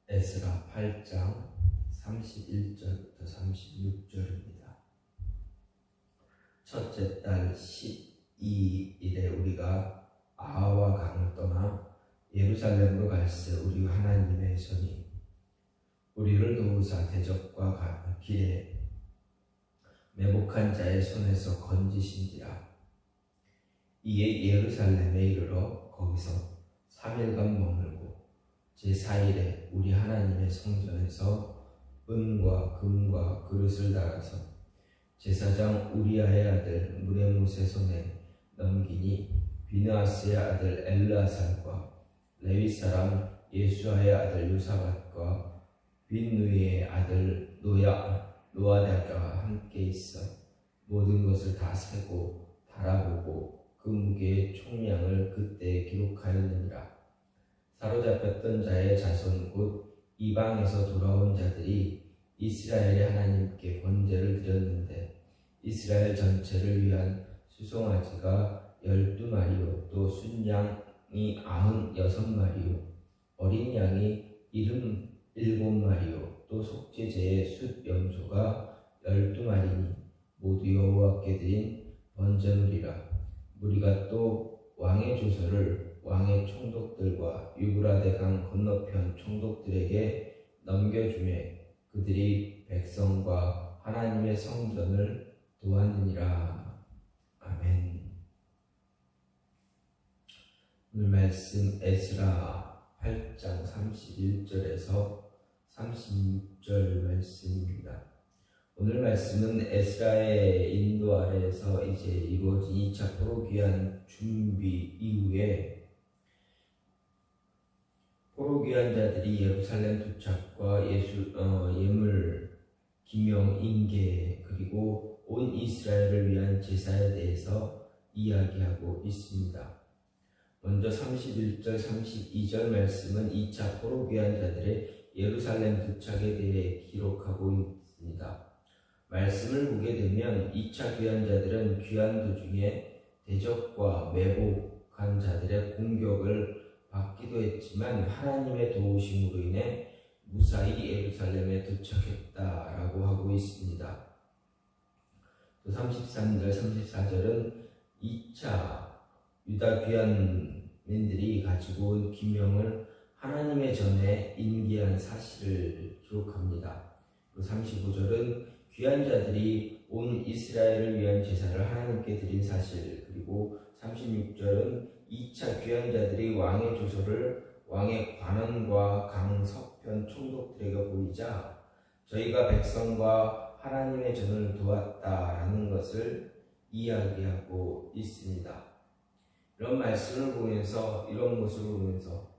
에스라 8장 31절부터 36절입니다. 첫째 달 12일에 우리가 아하와 강을 떠나 예루살렘으로 갈새 우리 하나님의 손이 우리를 도우사 대적과 길에 매복한 자의 손에서 건지신지라. 이에 예루살렘에 이르러 거기서 3일간 머물고 제4일에 우리 하나님의 성전에서 은과 금과 그릇을 달아서 제사장 우리아의 아들 무레못의 손에 넘기니 비느하스의 아들 엘르아살과 레위 사람 예수아의 아들 요사밧과 빈누이의 아들 노아다가 함께 있어 모든 것을 다 세고 달아보고 그 무게의 총량을 그때 기록하였느니라. 사로잡혔던 자의 자손 곧 이방에서 돌아온 자들이 이스라엘의 하나님께 번제를 드렸는데 이스라엘 전체를 위한 수송아지가 12마리요 또 순양이 96마리요 어린 양이 77마리요 또 속죄제의 숫염소가 12마리니 모두 여호와께 드린 번제물이라. 무리가 또 왕의 조서를 왕의 총독들과 유브라데 강 건너편 총독들에게 넘겨주매 그들이 백성과 하나님의 성전을 도왔느니라. 아멘. 오늘 말씀 에스라 8장 31절에서 36절 말씀입니다. 오늘 말씀은 에스라의 인도 아래에서 이제 이루어진 2차 포로귀환 준비 이후에 포로귀환 자들이 예루살렘 도착과 예물, 기명, 인계 그리고 온 이스라엘을 위한 제사에 대해서 이야기하고 있습니다. 먼저 31절, 32절 말씀은 2차 포로귀환 자들의 예루살렘 도착에 대해 기록하고 있습니다. 말씀을 보게 되면 2차 귀환자들은 귀환 도중에 대적과 매복한 자들의 공격을 받기도 했지만 하나님의 도우심으로 인해 무사히 예루살렘에 도착했다라고 하고 있습니다. 또 33절, 34절은 2차 유다 귀환민들이 가지고 온 기명을 하나님의 전에 인계한 사실을 기록합니다. 또 35절은 귀환자들이 온 이스라엘을 위한 제사를 하나님께 드린 사실, 그리고 36절은 2차 귀환자들이 왕의 조서를 왕의 관원과 강 서편 총독들에게 보이자 저희가 백성과 하나님의 전을 도왔다라는 것을 이야기하고 있습니다. 이런 말씀을 보면서, 이런 모습을 보면서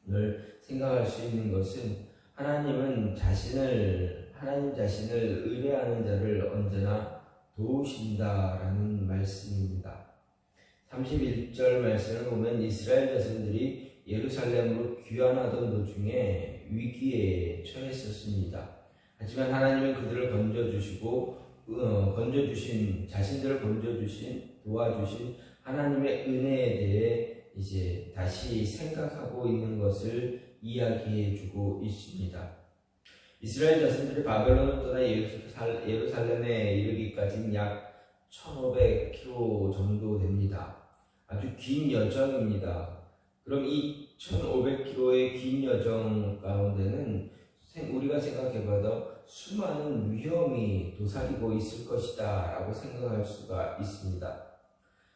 오늘 생각할 수 있는 것은 하나님 자신을 의뢰하는 자를 언제나 도우신다라는 말씀입니다. 31절 말씀을 보면 이스라엘 자손들이 예루살렘으로 귀환하던 도중에 위기에 처했었습니다. 하지만 하나님은 그들을 자신들을 도와주신 하나님의 은혜에 대해 이제 다시 생각하고 있는 것을 이야기해 주고 있습니다. 이스라엘 자손들이 바벨론을 떠나 예루살렘에 이르기까지는 약 1500km 정도 됩니다. 아주 긴 여정입니다. 그럼 이 1500km의 긴 여정 가운데는 우리가 생각해봐도 수많은 위험이 도사리고 있을 것이다 라고 생각할 수가 있습니다.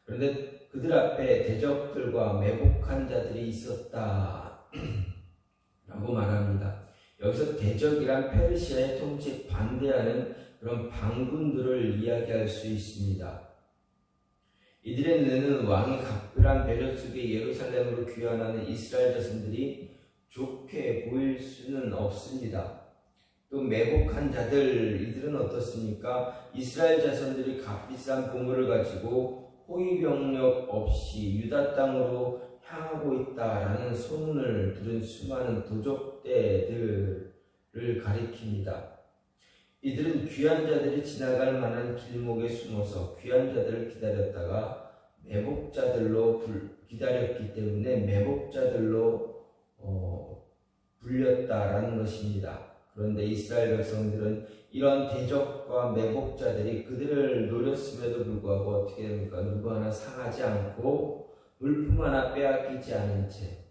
그런데 그들 앞에 대적들과 매복한 자들이 있었다 라고 말합니다. 여기서 대적이란 페르시아의 통치에 반대하는 그런 반군들을 이야기할 수 있습니다. 이들의 눈에는 왕의 각별한 배려 속에 예루살렘으로 귀환하는 이스라엘 자손들이 좋게 보일 수는 없습니다. 또 매복한 자들, 이들은 어떻습니까? 이스라엘 자손들이 값비싼 보물을 가지고 호위병력 없이 유다 땅으로 향하고 있다라는 소문을 들은 수많은 도적대들을 가리킵니다. 이들은 귀환자들이 지나갈 만한 길목에 숨어서 귀환자들을 기다렸다가 매복자들로 기다렸기 때문에 매복자들로 불렸다라는 것입니다. 그런데 이스라엘 백성들은 이런 대적과 매복자들이 그들을 노렸음에도 불구하고 어떻게 됩니까? 누구 하나 상하지 않고 물품 하나 빼앗기지 않은 채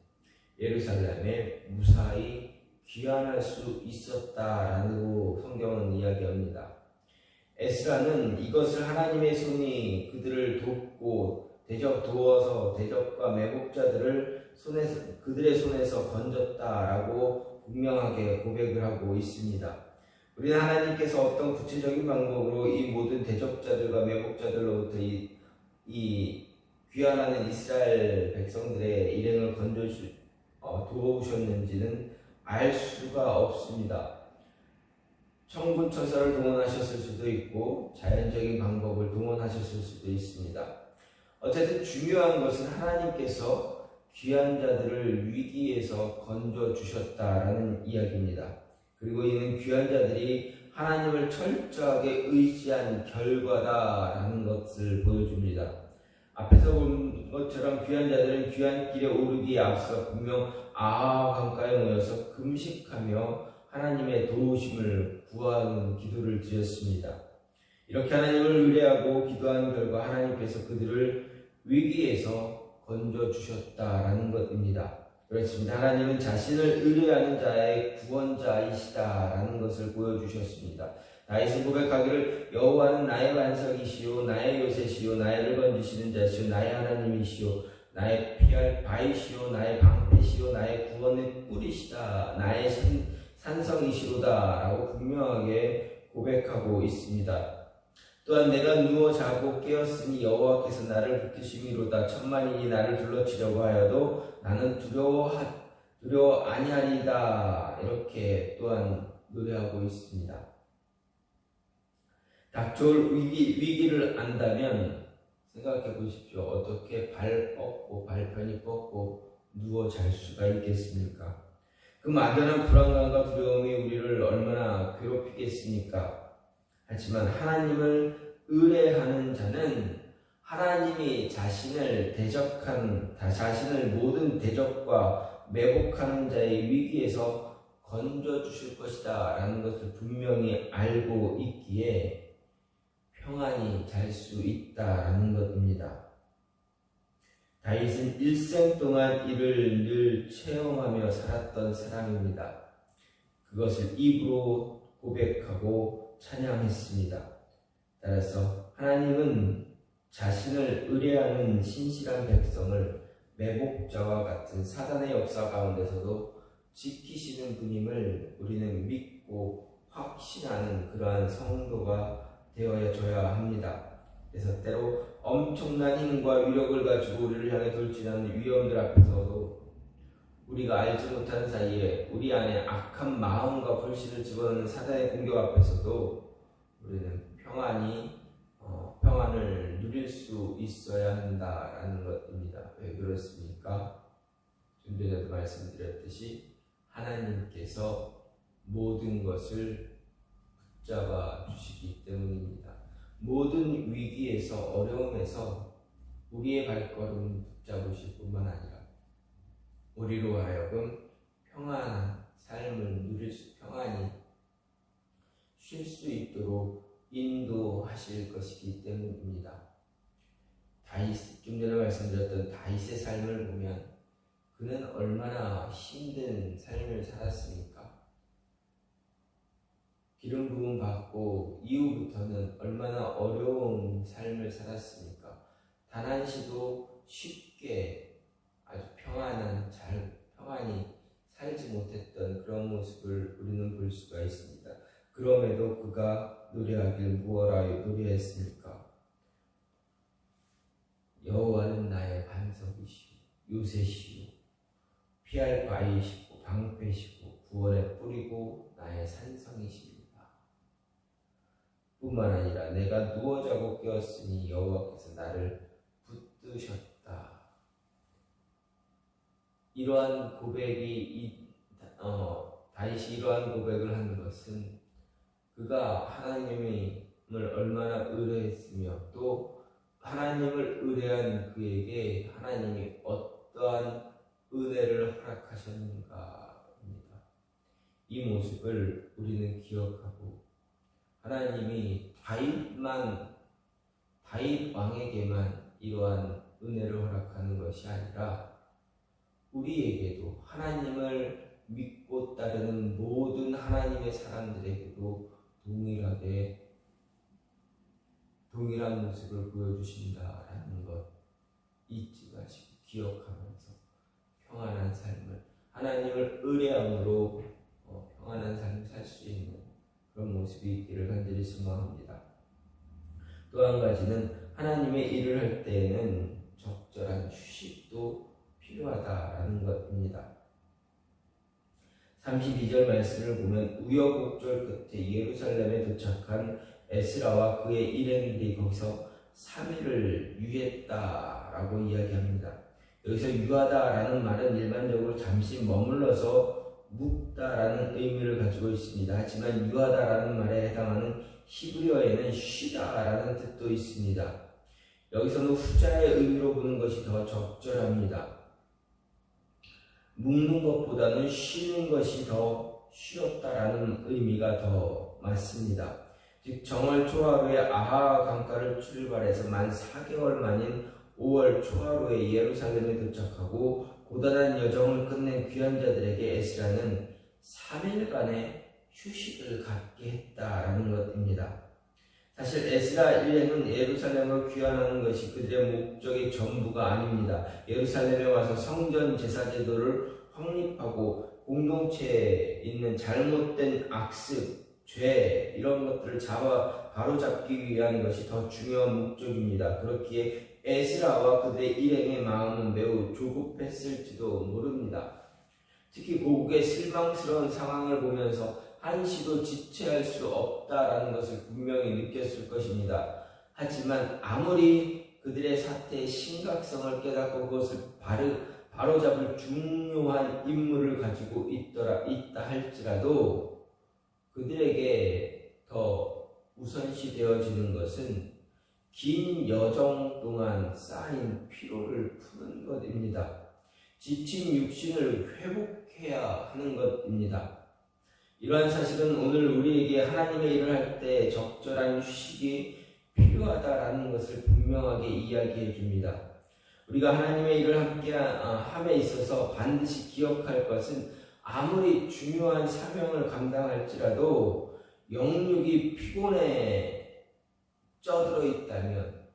예루살렘에 무사히 귀환할 수 있었다라고 성경은 이야기합니다. 에스라는 이것을 하나님의 손이 그들을 돕고 도워서 대적과 매복자들을 그들의 손에서 건졌다라고 분명하게 고백을 하고 있습니다. 우리는 하나님께서 어떤 구체적인 방법으로 이 모든 대적자들과 매복자들로부터 이 귀환하는 이스라엘 백성들의 일행을 도우셨는지는 알 수가 없습니다. 천군천사를 동원하셨을 수도 있고 자연적인 방법을 동원하셨을 수도 있습니다. 어쨌든 중요한 것은 하나님께서 귀한 자들을 위기에서 건져주셨다라는 이야기입니다. 그리고 이는 귀한 자들이 하나님을 철저하게 의지한 결과다라는 것을 보여줍니다. 앞에서 본 것처럼 귀한 자들은 귀한 길에 오르기에 앞서 분명 아하 강가에 모여서 금식하며 하나님의 도우심을 구하는 기도를 드렸습니다. 이렇게 하나님을 의뢰하고 기도하는 결과 하나님께서 그들을 위기에서 건져주셨다라는 것입니다. 그렇습니다. 하나님은 자신을 의뢰하는 자의 구원자이시다라는 것을 보여주셨습니다. 다윗은 고백하기를 여호와는 나의 반석이시오 나의 요새시오 나를 건지시는 자시오 나의 하나님이시오 나의 피할 바이시오 나의 방패시오 나의 구원의 뿌리시다 나의 산성이시로다 라고 분명하게 고백하고 있습니다. 또한 내가 누워 자고 깨었으니 여호와께서 나를 붙드심이로다 천만인이 나를 둘러치려고 하여도 나는 두려워 아니하리이다 이렇게 또한 노래하고 있습니다. 닥쳐올 위기를 안다면 생각해 보십시오. 어떻게 발편이 뻗고 누워 잘 수가 있겠습니까? 그 막연한 불안감과 두려움이 우리를 얼마나 괴롭히겠습니까? 하지만 하나님을 의뢰하는 자는 하나님이 자신을 모든 대적과 매복하는 자의 위기에서 건져주실 것이다 라는 것을 분명히 알고 있기에 평안히 잘 수 있다라는 것입니다. 다윗은 일생 동안 이를 늘 체험하며 살았던 사람입니다. 그것을 입으로 고백하고 찬양했습니다. 따라서 하나님은 자신을 의뢰하는 신실한 백성을 매복자와 같은 사단의 역사 가운데서도 지키시는 분임을 우리는 믿고 확신하는 그러한 성도가 되어줘야 합니다. 그래서 때로 엄청난 힘과 위력을 가지고 우리를 향해 돌진하는 위험들 앞에서도 우리가 알지 못하는 사이에 우리 안에 악한 마음과 불신을 집어넣는 사단의 공격 앞에서도 우리는 평안을 누릴 수 있어야 한다라는 것입니다. 왜 그렇습니까? 좀 전에도 말씀드렸듯이 하나님께서 모든 것을 붙잡아 주시기 때문입니다. 모든 위기에서 어려움에서 우리의 발걸음을 붙잡으실 뿐만 아니라 우리로 하여금 평안한 삶을 평안히 쉴 수 있도록 인도하실 것이기 때문입니다. 좀 전에 말씀드렸던 다윗의 삶을 보면 그는 얼마나 힘든 삶을 살았습니까? 기름 부음 받고 이후부터는 얼마나 어려운 삶을 살았습니까? 단 한시도 쉽게 아주 평안히 살지 못했던 그런 모습을 우리는 볼 수가 있습니다. 그럼에도 그가 노래하길 무엇라 노래했습니까? 여호와는 나의 반석이시오 요새시오 피할 바위시고 방패시고 구원의 뿌리고 나의 산성이시오 뿐만 아니라 내가 누워 자고 깨었으니 여호와께서 나를 붙드셨다. 이러한 다윗이 이러한 고백을 하는 것은 그가 하나님을 얼마나 의뢰했으며 또 하나님을 의뢰한 그에게 하나님이 어떠한 은혜를 허락하셨는가입니다. 이 모습을 우리는 기억하고 하나님이 다윗 왕에게만 이러한 은혜를 허락하는 것이 아니라 우리에게도 하나님을 믿고 따르는 모든 하나님의 사람들에게도 동일한 모습을 보여주신다라는 것 잊지 마시고 기억하면서 평안한 삶을 하나님을 의뢰함으로 평안한 삶을 살 수 있는 그런 모습이 있기를 간절히 소망합니다. 또 한 가지는 하나님의 일을 할 때에는 적절한 휴식도 필요하다라는 것입니다. 32절 말씀을 보면 우여곡절 끝에 예루살렘에 도착한 에스라와 그의 일행들이 거기서 3일을 유했다라고 이야기합니다. 여기서 유하다라는 말은 일반적으로 잠시 머물러서 묵다라는 의미를 가지고 있습니다. 하지만 유하다라는 말에 해당하는 히브리어에는 쉬다라는 뜻도 있습니다. 여기서는 후자의 의미로 보는 것이 더 적절합니다. 묵는 것보다는 쉬는 것이 더 쉬었다라는 의미가 더 맞습니다. 즉 정월 초하루에 아하 강가를 출발해서 만 4개월 만인 5월 초하루에 예루살렘에 도착하고 고단한 여정을 끝낸 귀한 자들에게 에스라는 3일간의 휴식을 갖게 했다라는 것입니다. 사실 에스라 일행은 예루살렘으로 귀환하는 것이 그들의 목적의 전부가 아닙니다. 예루살렘에 와서 성전 제사 제도를 확립하고 공동체에 있는 잘못된 악습, 죄 이런 것들을 바로잡기 위한 것이 더 중요한 목적입니다. 그렇기에 에스라와 그들의 일행의 마음은 매우 조급했을지도 모릅니다. 특히 고국의 실망스러운 상황을 보면서 한시도 지체할 수 없다라는 것을 분명히 느꼈을 것입니다. 하지만 아무리 그들의 사태의 심각성을 깨닫고 그것을 바로잡을 중요한 임무를 가지고 있다 할지라도 그들에게 더 우선시 되어지는 것은 긴 여정 동안 쌓인 피로를 푸는 것입니다. 지친 육신을 회복해야 하는 것입니다. 이러한 사실은 오늘 우리에게 하나님의 일을 할 때 적절한 휴식이 필요하다라는 것을 분명하게 이야기해 줍니다. 우리가 하나님의 일을 함에 있어서 반드시 기억할 것은 아무리 중요한 사명을 감당할지라도 영육이 피곤에 쪄들어 있다면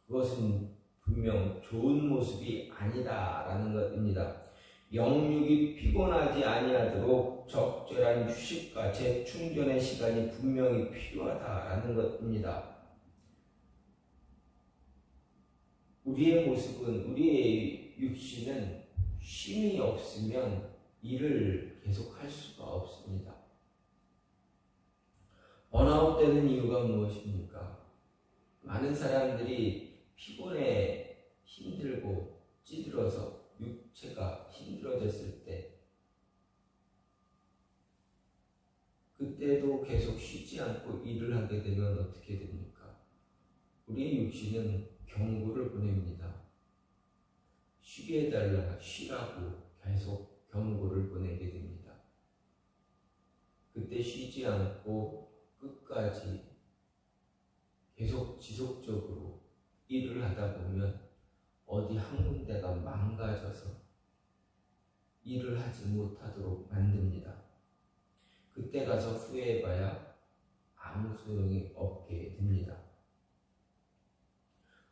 그것은 분명 좋은 모습이 아니다라는 것입니다. 영육이 피곤하지 아니하도록 적절한 휴식과 재충전의 시간이 분명히 필요하다라는 것입니다. 우리의 모습은, 우리의 육신은 쉼이 없으면 일을 계속할 수가 없습니다. 번아웃 되는 이유가 무엇입니까? 많은 사람들이 피곤해 힘들고 찌들어서 육체가 힘들어졌을 때 그때도 계속 쉬지 않고 일을 하게 되면 어떻게 됩니까? 우리의 육신은 경고를 보냅니다. 쉬게 해달라, 쉬라고 계속 경고를 보내게 됩니다. 그때 쉬지 않고 끝까지 계속 지속적으로 일을 하다 보면 어디 한 군데가 망가져서 일을 하지 못하도록 만듭니다. 그때 가서 후회해봐야 아무 소용이 없게 됩니다.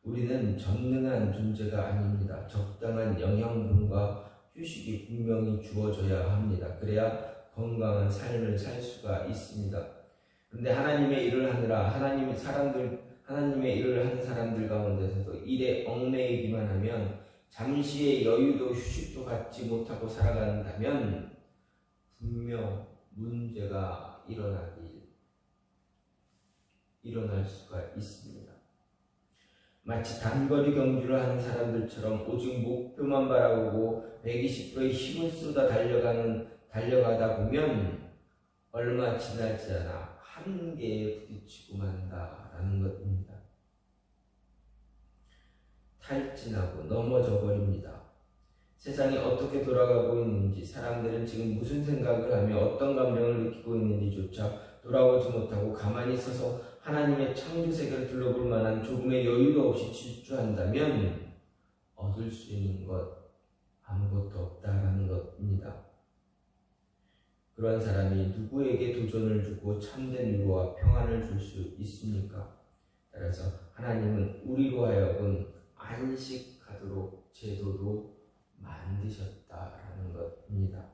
우리는 전능한 존재가 아닙니다. 적당한 영양분과 휴식이 분명히 주어져야 합니다. 그래야 건강한 삶을 살 수가 있습니다. 그런데 하나님의 일을 하느라 하나님의 일을 하는 사람들 가운데서도 일에 얽매이기만 하면 잠시의 여유도 휴식도 갖지 못하고 살아간다면 분명 문제가 일어날 수가 있습니다. 마치 단거리 경주를 하는 사람들처럼 오직 목표만 바라보고 120%의 힘을 쏟아 달려가다 보면 얼마 지나지 않아 한계에 부딪히고 만다라는 것입니다. 탈진하고 넘어져 버립니다. 세상이 어떻게 돌아가고 있는지, 사람들은 지금 무슨 생각을 하며 어떤 감정을 느끼고 있는지조차 돌아오지 못하고 가만히 서서 하나님의 창조 세계를 둘러볼 만한 조금의 여유도 없이 질주한다면 얻을 수 있는 것 아무것도 없다라는 것입니다. 그러한 사람이 누구에게 도전을 주고 참된 위로와 평안을 줄 수 있습니까? 따라서 하나님은 우리로 하여금 안식하도록 제도로 만드셨다라는 것입니다.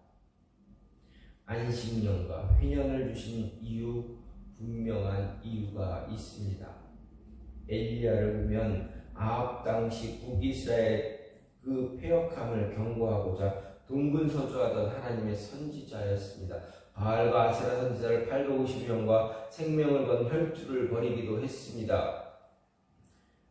안식년과 회년을 주신 이유, 분명한 이유가 있습니다. 엘리야를 보면 아합 당시 북이스라엘 그 패역함을 경고하고자 동분서주하던 하나님의 선지자였습니다. 바알과 아세라 선지자를 850명과 생명을 건 혈투를 벌이기도 했습니다.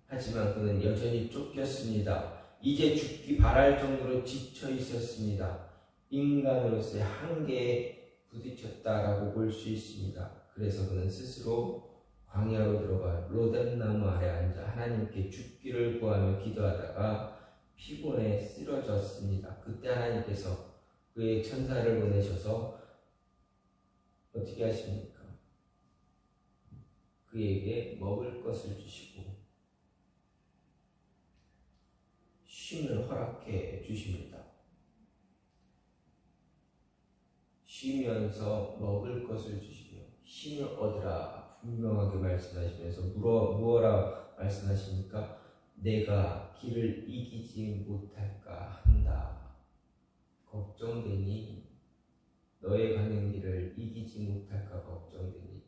하지만 그는 여전히 쫓겼습니다. 이제 죽기 바랄 정도로 지쳐 있었습니다. 인간으로서의 한계에 부딪혔다라고 볼 수 있습니다. 그래서 그는 스스로 광야로 들어가 로뎀나무 아래 앉아 하나님께 죽기를 구하며 기도하다가 피곤해 쓰러졌습니다. 그때 하나님께서 그의 천사를 보내셔서 어떻게 하십니까? 그에게 먹을 것을 주시고 쉼을 허락해 주십니다. 쉬면서 먹을 것을 주시며 쉼을 얻으라 분명하게 말씀하시면서 무엇라 말씀하십니까? 내가 길을 이기지 못할까 한다. 걱정되니 너의 가는 길을 이기지 못할까 걱정되니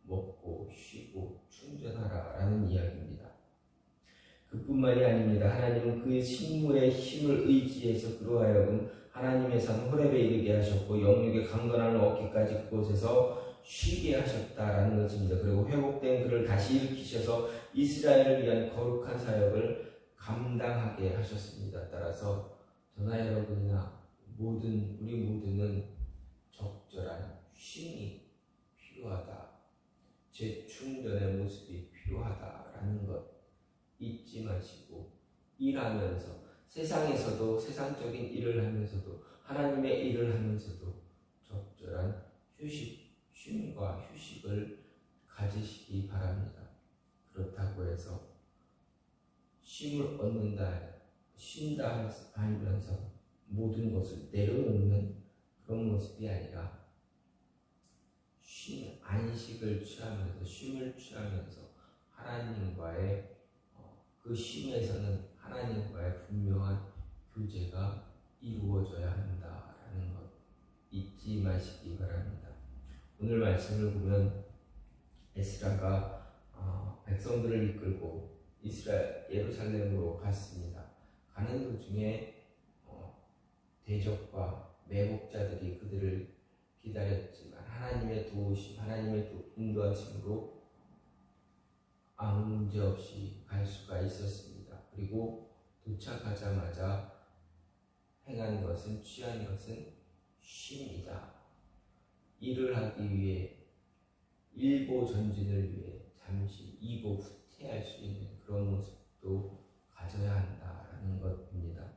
먹고 쉬고 충전하라 라는 이야기입니다. 그뿐만이 아닙니다. 하나님은 그의 식물의 힘을 의지해서 그로 하여금 하나님의 산 호렙에 이르게 하셨고 영육의 강건함을 얻기까지 그곳에서 쉬게 하셨다라는 것입니다. 그리고 회복된 그를 다시 일으키셔서 이스라엘을 위한 거룩한 사역을 감당하게 하셨습니다. 따라서 저나 여러분이나 우리 모두는 적절한 쉼이 필요하다. 재충전의 모습이 필요하다라는 것 잊지 마시고 일하면서 세상에서도 세상적인 일을 하면서도 하나님의 일을 하면서도 적절한 쉼과 휴식을 가지시기 바랍니다. 그렇다고 해서 쉼을 얻는다, 쉰다 하면서 모든 것을 내려놓는 그런 모습이 아니라 안식을 취하면서 쉼을 취하면서 하나님과의 그 쉼에서는 하나님과의 분명한 교제가 이루어져야 한다라는 것 잊지 마시기 바랍니다. 오늘 말씀을 보면 에스라가 백성들을 이끌고 예루살렘으로 갔습니다. 가는 도중에 대적과 매복자들이 그들을 기다렸지만 하나님의 도우심, 하나님의 인도하심으로 아무 문제 없이 갈 수가 있었습니다. 그리고 도착하자마자 취한 것은 쉼이다. 일을 하기 위해 일보 전진을 위해 잠시 이보 후퇴할 수 있는 그런 모습도 가져야 한다라는 것입니다.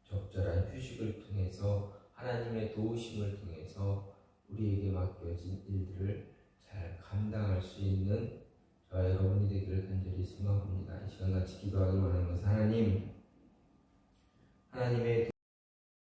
적절한 휴식을 통해서 하나님의 도우심을 통해서 우리에게 맡겨진 일들을 잘 감당할 수 있는 저와 여러분이 되기를 간절히 소망합니다. 이 시간 같이 기도하기 원하는 것은 하나님의